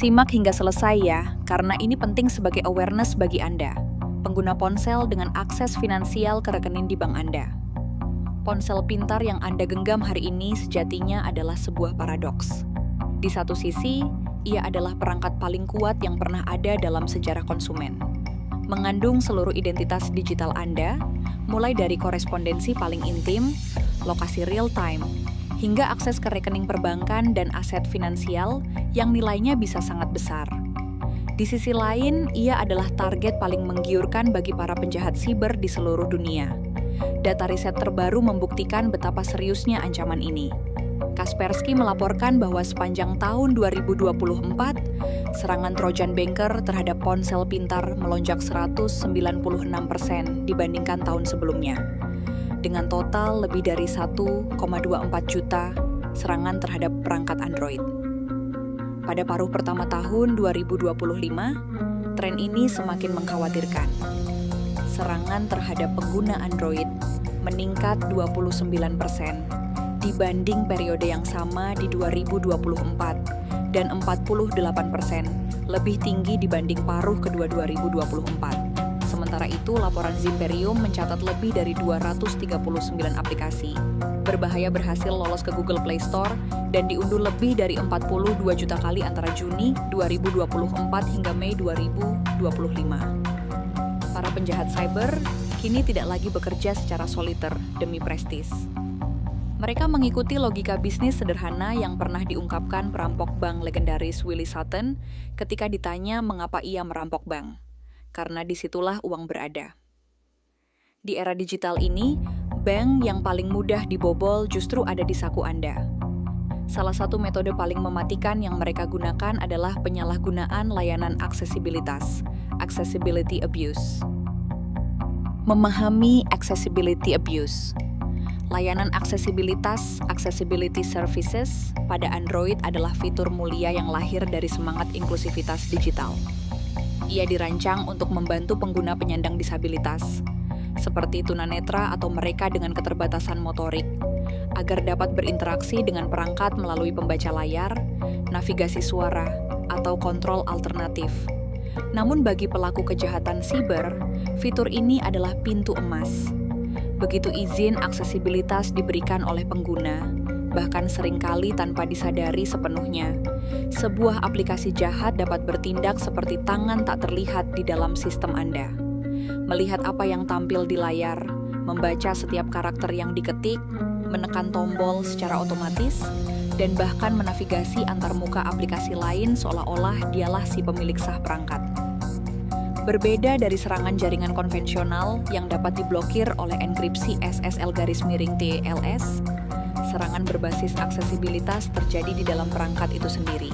Simak hingga selesai ya, karena ini penting sebagai awareness bagi Anda, pengguna ponsel dengan akses finansial ke rekening di bank Anda. Ponsel pintar yang Anda genggam hari ini sejatinya adalah sebuah paradoks. Di satu sisi, ia adalah perangkat paling kuat yang pernah ada dalam sejarah konsumen. Mengandung seluruh identitas digital Anda, mulai dari korespondensi paling intim, lokasi real-time, hingga akses ke rekening perbankan dan aset finansial yang nilainya bisa sangat besar. Di sisi lain, ia adalah target paling menggiurkan bagi para penjahat siber di seluruh dunia. Data riset terbaru membuktikan betapa seriusnya ancaman ini. Kaspersky melaporkan bahwa sepanjang tahun 2024, serangan Trojan Banker terhadap ponsel pintar melonjak 196% dibandingkan tahun sebelumnya, dengan total lebih dari 1,24 juta serangan terhadap perangkat Android. Pada paruh pertama tahun 2025, tren ini semakin mengkhawatirkan. Serangan terhadap pengguna Android meningkat 29% dibanding periode yang sama di 2024 dan 48% lebih tinggi dibanding paruh kedua 2024. Sementara itu, laporan Zimperium mencatat lebih dari 239 aplikasi berbahaya berhasil lolos ke Google Play Store dan diunduh lebih dari 42 juta kali antara Juni 2024 hingga Mei 2025. Para penjahat cyber kini tidak lagi bekerja secara soliter demi prestis. Mereka mengikuti logika bisnis sederhana yang pernah diungkapkan perampok bank legendaris Willie Sutton ketika ditanya mengapa ia merampok bank. Karena disitulah uang berada. Di era digital ini, bank yang paling mudah dibobol justru ada di saku Anda. Salah satu metode paling mematikan yang mereka gunakan adalah penyalahgunaan layanan aksesibilitas, accessibility abuse. Memahami accessibility abuse. Layanan aksesibilitas, accessibility services, pada Android adalah fitur mulia yang lahir dari semangat inklusivitas digital. Ia dirancang untuk membantu pengguna penyandang disabilitas, seperti tunanetra atau mereka dengan keterbatasan motorik, agar dapat berinteraksi dengan perangkat melalui pembaca layar, navigasi suara, atau kontrol alternatif. Namun bagi pelaku kejahatan siber, fitur ini adalah pintu emas. Begitu izin aksesibilitas diberikan oleh pengguna, bahkan seringkali tanpa disadari sepenuhnya, sebuah aplikasi jahat dapat bertindak seperti tangan tak terlihat di dalam sistem Anda. Melihat apa yang tampil di layar, membaca setiap karakter yang diketik, menekan tombol secara otomatis, dan bahkan menavigasi antar muka aplikasi lain seolah-olah dialah si pemilik sah perangkat. Berbeda dari serangan jaringan konvensional yang dapat diblokir oleh enkripsi SSL-TLS, serangan berbasis aksesibilitas terjadi di dalam perangkat itu sendiri,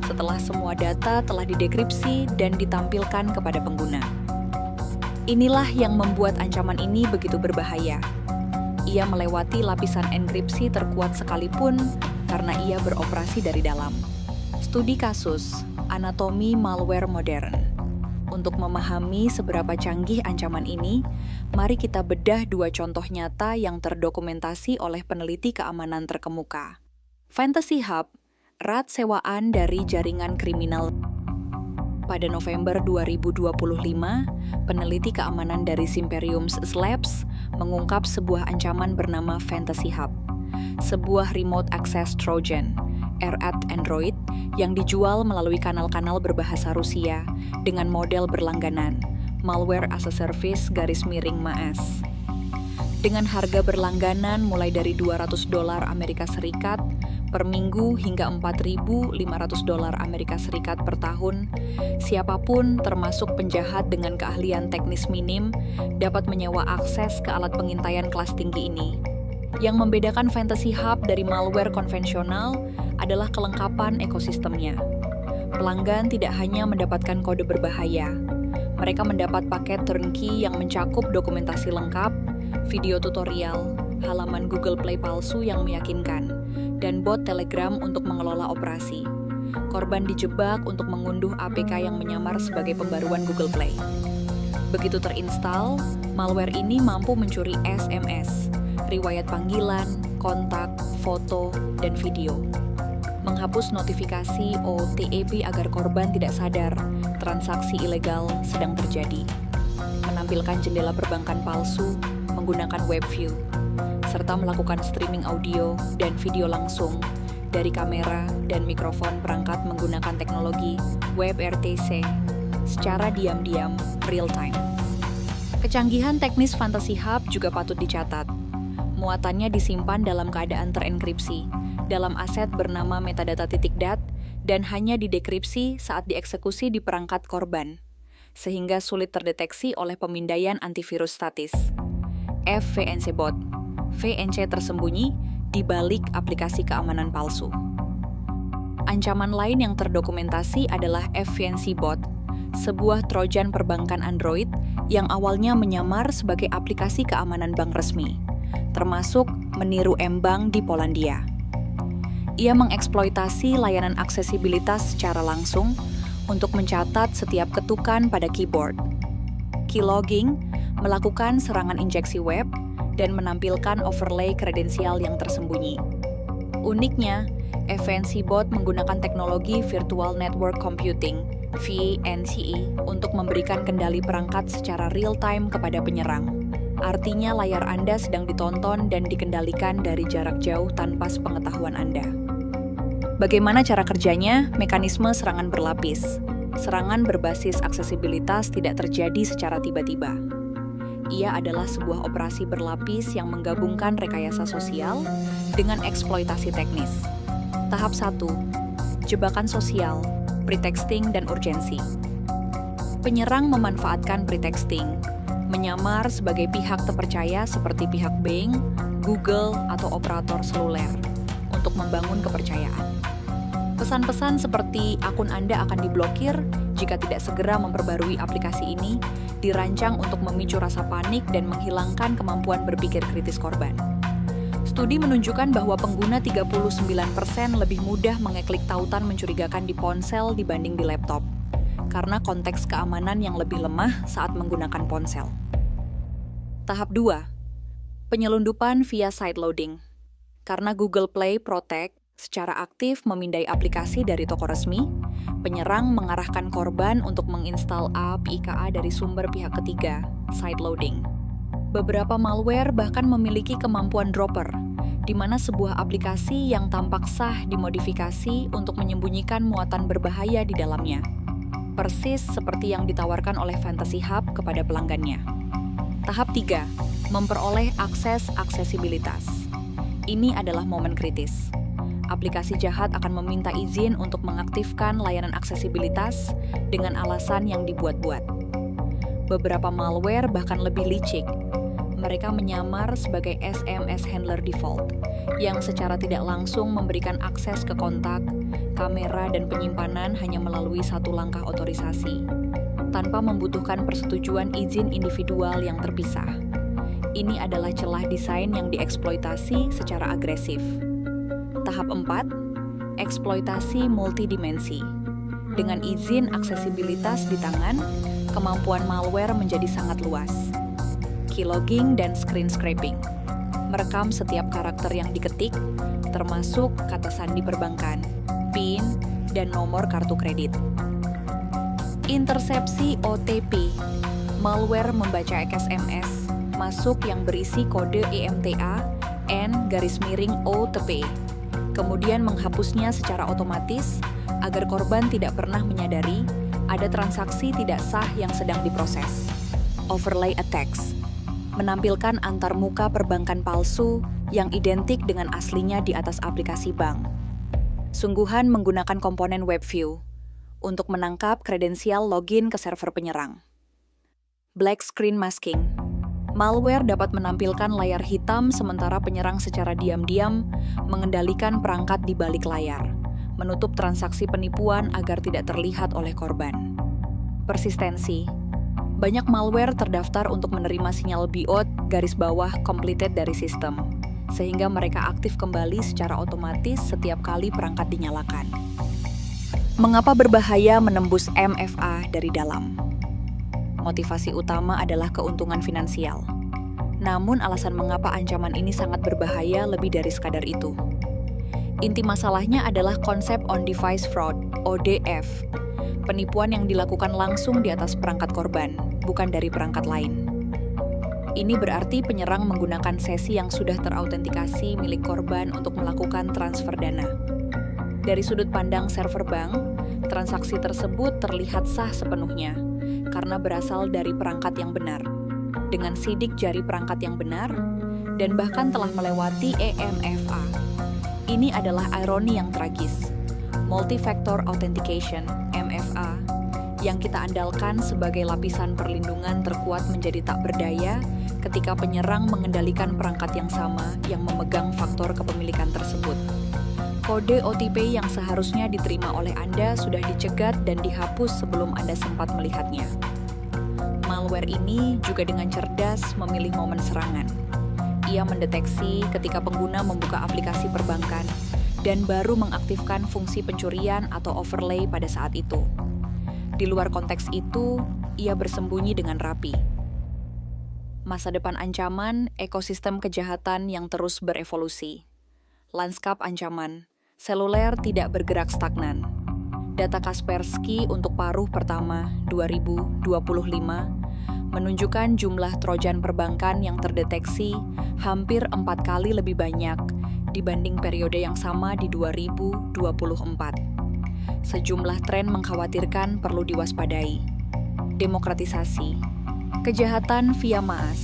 setelah semua data telah didekripsi dan ditampilkan kepada pengguna. Inilah yang membuat ancaman ini begitu berbahaya. Ia melewati lapisan enkripsi terkuat sekalipun karena ia beroperasi dari dalam. Studi kasus, anatomi malware modern. Untuk memahami seberapa canggih ancaman ini, mari kita bedah dua contoh nyata yang terdokumentasi oleh peneliti keamanan terkemuka. Fantasy Hub, rat sewaan dari jaringan kriminal. Pada November 2025, peneliti keamanan dari Zimperium Labs mengungkap sebuah ancaman bernama Fantasy Hub, sebuah remote access Trojan, RAT Android, yang dijual melalui kanal-kanal berbahasa Rusia dengan model berlangganan, malware as a service _MAAS. Dengan harga berlangganan mulai dari $200 Amerika Serikat per minggu hingga $4.500 Amerika Serikat per tahun, siapapun termasuk penjahat dengan keahlian teknis minim dapat menyewa akses ke alat pengintaian kelas tinggi ini. Yang membedakan Fantasy Hub dari malware konvensional adalah kelengkapan ekosistemnya. Pelanggan tidak hanya mendapatkan kode berbahaya, mereka mendapat paket turnkey yang mencakup dokumentasi lengkap, video tutorial, halaman Google Play palsu yang meyakinkan, dan bot Telegram untuk mengelola operasi. Korban dijebak untuk mengunduh APK yang menyamar sebagai pembaruan Google Play. Begitu terinstall, malware ini mampu mencuri SMS, riwayat panggilan, kontak, foto, dan video. menghapus notifikasi OTP agar korban tidak sadar transaksi ilegal sedang terjadi, menampilkan jendela perbankan palsu menggunakan web view, serta melakukan streaming audio dan video langsung dari kamera dan mikrofon perangkat menggunakan teknologi WebRTC secara diam-diam real time. Kecanggihan teknis Fantasy Hub juga patut dicatat. Muatannya disimpan dalam keadaan terenkripsi dalam aset bernama metadata.dat dan hanya didekripsi saat dieksekusi di perangkat korban, sehingga sulit terdeteksi oleh pemindaian antivirus statis. FVNC Bot, VNC tersembunyi di balik aplikasi keamanan palsu. Ancaman lain yang terdokumentasi adalah FVNC Bot, sebuah trojan perbankan Android yang awalnya menyamar sebagai aplikasi keamanan bank resmi, termasuk meniru M-Bank di Polandia. Ia mengeksploitasi layanan aksesibilitas secara langsung untuk mencatat setiap ketukan pada keyboard. Keylogging melakukan serangan injeksi web dan menampilkan overlay kredensial yang tersembunyi. Uniknya, FVNC Bot menggunakan teknologi Virtual Network Computing (VNCE) untuk memberikan kendali perangkat secara real-time kepada penyerang. Artinya layar Anda sedang ditonton dan dikendalikan dari jarak jauh tanpa sepengetahuan Anda. Bagaimana cara kerjanya? Mekanisme serangan berlapis. Serangan berbasis aksesibilitas tidak terjadi secara tiba-tiba. Ia adalah sebuah operasi berlapis yang menggabungkan rekayasa sosial dengan eksploitasi teknis. Tahap 1. Jebakan sosial, pretexting, dan urgensi. Penyerang memanfaatkan pretexting, menyamar sebagai pihak terpercaya seperti pihak bank, Google, atau operator seluler untuk membangun kepercayaan. Pesan-pesan seperti akun Anda akan diblokir jika tidak segera memperbarui aplikasi ini dirancang untuk memicu rasa panik dan menghilangkan kemampuan berpikir kritis korban. Studi menunjukkan bahwa pengguna 39% lebih mudah mengeklik tautan mencurigakan di ponsel dibanding di laptop, karena konteks keamanan yang lebih lemah saat menggunakan ponsel. Tahap 2. Penyelundupan via sideloading. Karena Google Play Protect secara aktif memindai aplikasi dari toko resmi, penyerang mengarahkan korban untuk menginstal API dari sumber pihak ketiga, sideloading. Beberapa malware bahkan memiliki kemampuan dropper, di mana sebuah aplikasi yang tampak sah dimodifikasi untuk menyembunyikan muatan berbahaya di dalamnya. Persis seperti yang ditawarkan oleh Fantasy Hub kepada pelanggannya. Tahap 3. Memperoleh akses aksesibilitas. Ini adalah momen kritis. Aplikasi jahat akan meminta izin untuk mengaktifkan layanan aksesibilitas dengan alasan yang dibuat-buat. Beberapa malware bahkan lebih licik. Mereka menyamar sebagai SMS handler default, yang secara tidak langsung memberikan akses ke kontak, kamera, dan penyimpanan hanya melalui satu langkah otorisasi, tanpa membutuhkan persetujuan izin individual yang terpisah. Ini adalah celah desain yang dieksploitasi secara agresif. Tahap 4. Eksploitasi multidimensi. Dengan izin aksesibilitas di tangan, kemampuan malware menjadi sangat luas. Keylogging dan screen scraping. Merekam setiap karakter yang diketik, termasuk kata sandi perbankan, PIN, dan nomor kartu kredit. Intersepsi OTP. Malware membaca SMS masuk yang berisi kode EMTA N_OTP. Kemudian menghapusnya secara otomatis agar korban tidak pernah menyadari ada transaksi tidak sah yang sedang diproses. Overlay attacks menampilkan antarmuka perbankan palsu yang identik dengan aslinya di atas aplikasi bank. Sungguhan menggunakan komponen WebView untuk menangkap kredensial login ke server penyerang. Black screen masking. Malware dapat menampilkan layar hitam sementara penyerang secara diam-diam mengendalikan perangkat di balik layar, menutup transaksi penipuan agar tidak terlihat oleh korban. Persistensi. Banyak malware terdaftar untuk menerima sinyal BIOS _completed dari sistem, sehingga mereka aktif kembali secara otomatis setiap kali perangkat dinyalakan. Mengapa berbahaya menembus MFA dari dalam? Motivasi utama adalah keuntungan finansial. Namun alasan mengapa ancaman ini sangat berbahaya lebih dari sekadar itu. Inti masalahnya adalah konsep on-device fraud, ODF. Penipuan yang dilakukan langsung di atas perangkat korban, bukan dari perangkat lain. Ini berarti penyerang menggunakan sesi yang sudah terautentikasi milik korban untuk melakukan transfer dana. Dari sudut pandang server bank, transaksi tersebut terlihat sah sepenuhnya, karena berasal dari perangkat yang benar, dengan sidik jari perangkat yang benar, dan bahkan telah melewati EMFA. Ini adalah ironi yang tragis. Multi-factor authentication, MFA, yang kita andalkan sebagai lapisan perlindungan terkuat menjadi tak berdaya ketika penyerang mengendalikan perangkat yang sama yang memegang faktor kepemilikan tersebut. Kode OTP yang seharusnya diterima oleh Anda sudah dicegat dan dihapus sebelum Anda sempat melihatnya. Malware ini juga dengan cerdas memilih momen serangan. Ia mendeteksi ketika pengguna membuka aplikasi perbankan dan baru mengaktifkan fungsi pencurian atau overlay pada saat itu. Di luar konteks itu, ia bersembunyi dengan rapi. Masa depan ancaman, ekosistem kejahatan yang terus berevolusi. Lanskap ancaman, seluler tidak bergerak stagnan. Data Kaspersky untuk paruh pertama 2025 menunjukkan jumlah trojan perbankan yang terdeteksi hampir 4 kali lebih banyak dibanding periode yang sama di 2024. Sejumlah tren mengkhawatirkan perlu diwaspadai. Demokratisasi, kejahatan via MAS,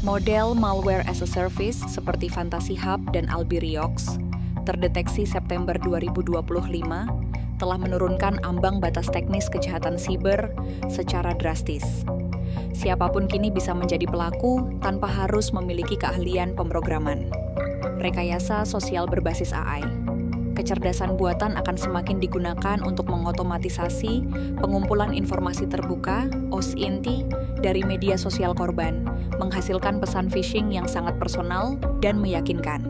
model malware as a service seperti Fantasy Hub dan Albiriox, terdeteksi September 2025, telah menurunkan ambang batas teknis kejahatan siber secara drastis. Siapapun kini bisa menjadi pelaku tanpa harus memiliki keahlian pemrograman. Rekayasa sosial berbasis AI. Kecerdasan buatan akan semakin digunakan untuk mengotomatisasi pengumpulan informasi terbuka, OSINT, dari media sosial korban, menghasilkan pesan phishing yang sangat personal dan meyakinkan.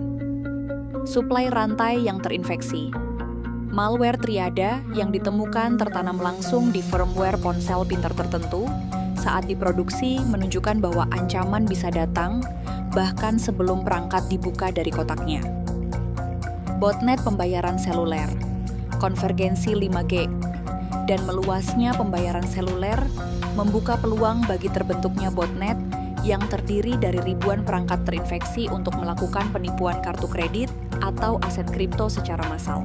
Suplai rantai yang terinfeksi. Malware triada yang ditemukan tertanam langsung di firmware ponsel pintar tertentu saat diproduksi menunjukkan bahwa ancaman bisa datang bahkan sebelum perangkat dibuka dari kotaknya. Botnet pembayaran seluler, konvergensi 5G, dan meluasnya pembayaran seluler membuka peluang bagi terbentuknya botnet yang terdiri dari ribuan perangkat terinfeksi untuk melakukan penipuan kartu kredit atau aset kripto secara massal.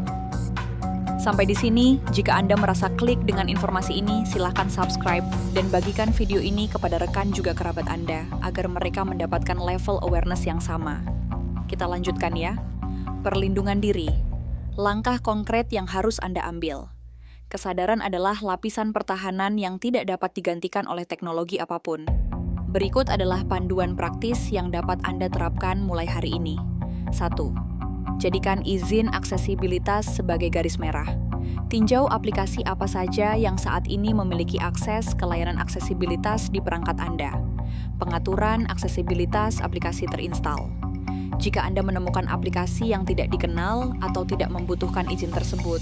Sampai di sini, jika Anda merasa klik dengan informasi ini, silahkan subscribe dan bagikan video ini kepada rekan juga kerabat Anda agar mereka mendapatkan level awareness yang sama. Kita lanjutkan ya. Perlindungan diri. Langkah konkret yang harus Anda ambil. Kesadaran adalah lapisan pertahanan yang tidak dapat digantikan oleh teknologi apapun. Berikut adalah panduan praktis yang dapat Anda terapkan mulai hari ini. 1. Jadikan izin aksesibilitas sebagai garis merah. Tinjau aplikasi apa saja yang saat ini memiliki akses ke layanan aksesibilitas di perangkat Anda. Pengaturan aksesibilitas aplikasi terinstall. Jika Anda menemukan aplikasi yang tidak dikenal atau tidak membutuhkan izin tersebut,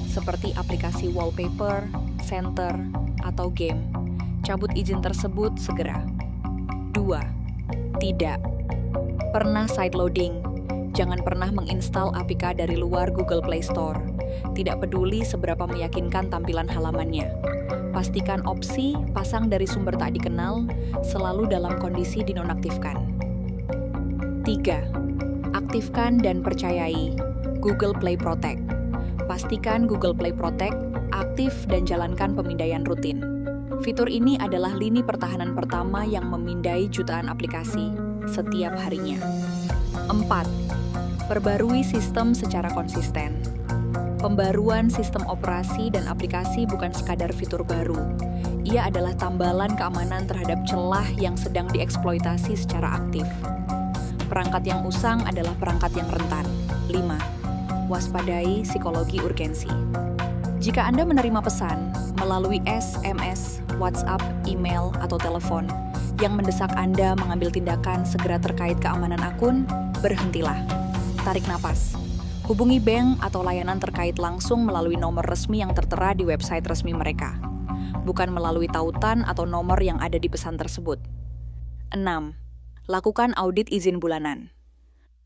seperti aplikasi wallpaper, center, atau game, cabut izin tersebut segera. 2. Tidak pernah sideloading. Jangan pernah menginstal APK dari luar Google Play Store. Tidak peduli seberapa meyakinkan tampilan halamannya. Pastikan opsi pasang dari sumber tak dikenal selalu dalam kondisi dinonaktifkan. 3. Aktifkan dan percayai Google Play Protect. Pastikan Google Play Protect aktif dan jalankan pemindaian rutin. Fitur ini adalah lini pertahanan pertama yang memindai jutaan aplikasi setiap harinya. 4. Perbarui sistem secara konsisten. Pembaruan sistem operasi dan aplikasi bukan sekadar fitur baru. Ia adalah tambalan keamanan terhadap celah yang sedang dieksploitasi secara aktif. Perangkat yang usang adalah perangkat yang rentan. 5. Waspadai psikologi urgensi. Jika Anda menerima pesan melalui SMS, WhatsApp, email, atau telepon yang mendesak Anda mengambil tindakan segera terkait keamanan akun, berhentilah. Tarik napas. Hubungi bank atau layanan terkait langsung melalui nomor resmi yang tertera di website resmi mereka, bukan melalui tautan atau nomor yang ada di pesan tersebut. 6. Lakukan audit izin bulanan.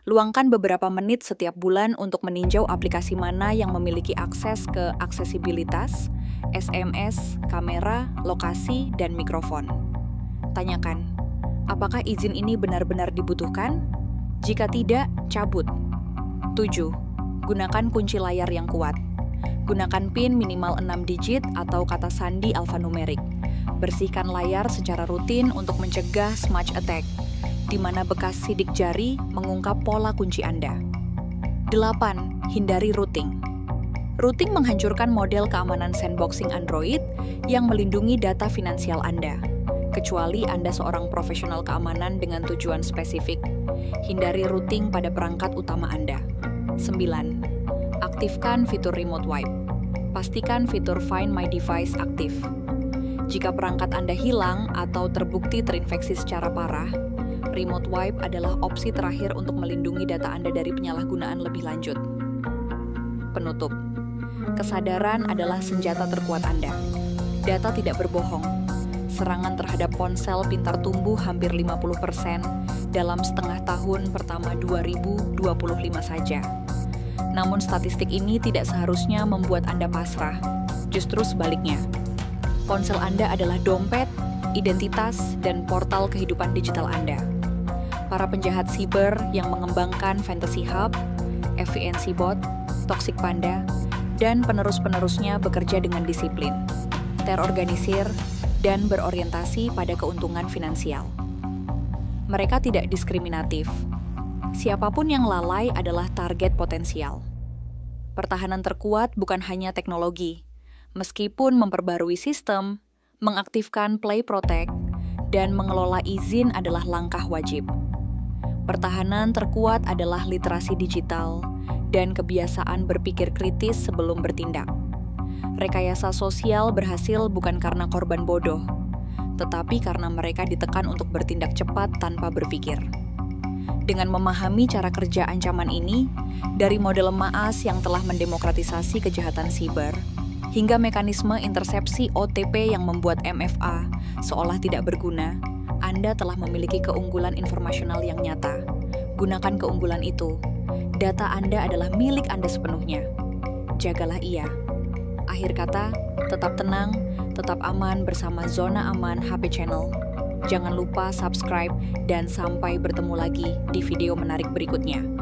Luangkan beberapa menit setiap bulan untuk meninjau aplikasi mana yang memiliki akses ke aksesibilitas, SMS, kamera, lokasi, dan mikrofon. Tanyakan, apakah izin ini benar-benar dibutuhkan? Jika tidak, cabut. 7. Gunakan kunci layar yang kuat. Gunakan PIN minimal 6 digit atau kata sandi alfanumerik. Bersihkan layar secara rutin untuk mencegah smudge attack, di mana bekas sidik jari mengungkap pola kunci Anda. 8. Hindari routing. Routing menghancurkan model keamanan sandboxing Android yang melindungi data finansial Anda, kecuali Anda seorang profesional keamanan dengan tujuan spesifik. Hindari routing pada perangkat utama Anda. 9. Aktifkan fitur Remote Wipe. Pastikan fitur Find My Device aktif. Jika perangkat Anda hilang atau terbukti terinfeksi secara parah, Remote Wipe adalah opsi terakhir untuk melindungi data Anda dari penyalahgunaan lebih lanjut. Penutup. Kesadaran adalah senjata terkuat Anda. Data tidak berbohong. Serangan terhadap ponsel pintar tumbuh hampir 50% dalam setengah tahun pertama 2025 saja. Namun statistik ini tidak seharusnya membuat Anda pasrah. Justru sebaliknya. Ponsel Anda adalah dompet, identitas, dan portal kehidupan digital Anda. Para penjahat siber yang mengembangkan Fantasy Hub, FVNC Bot, Toxic Panda, dan penerus-penerusnya bekerja dengan disiplin, terorganisir, dan berorientasi pada keuntungan finansial. Mereka tidak diskriminatif. Siapapun yang lalai adalah target potensial. Pertahanan terkuat bukan hanya teknologi, meskipun memperbarui sistem, mengaktifkan Play Protect, dan mengelola izin adalah langkah wajib. Pertahanan terkuat adalah literasi digital dan kebiasaan berpikir kritis sebelum bertindak. Rekayasa sosial berhasil bukan karena korban bodoh, tetapi karena mereka ditekan untuk bertindak cepat tanpa berpikir. Dengan memahami cara kerja ancaman ini, dari model MAAS yang telah mendemokratisasi kejahatan siber, hingga mekanisme intersepsi OTP yang membuat MFA seolah tidak berguna, Anda telah memiliki keunggulan informasional yang nyata. Gunakan keunggulan itu. Data Anda adalah milik Anda sepenuhnya. Jagalah ia. Akhir kata, tetap tenang, tetap aman bersama Zona Aman HP Channel. Jangan lupa subscribe dan sampai bertemu lagi di video menarik berikutnya.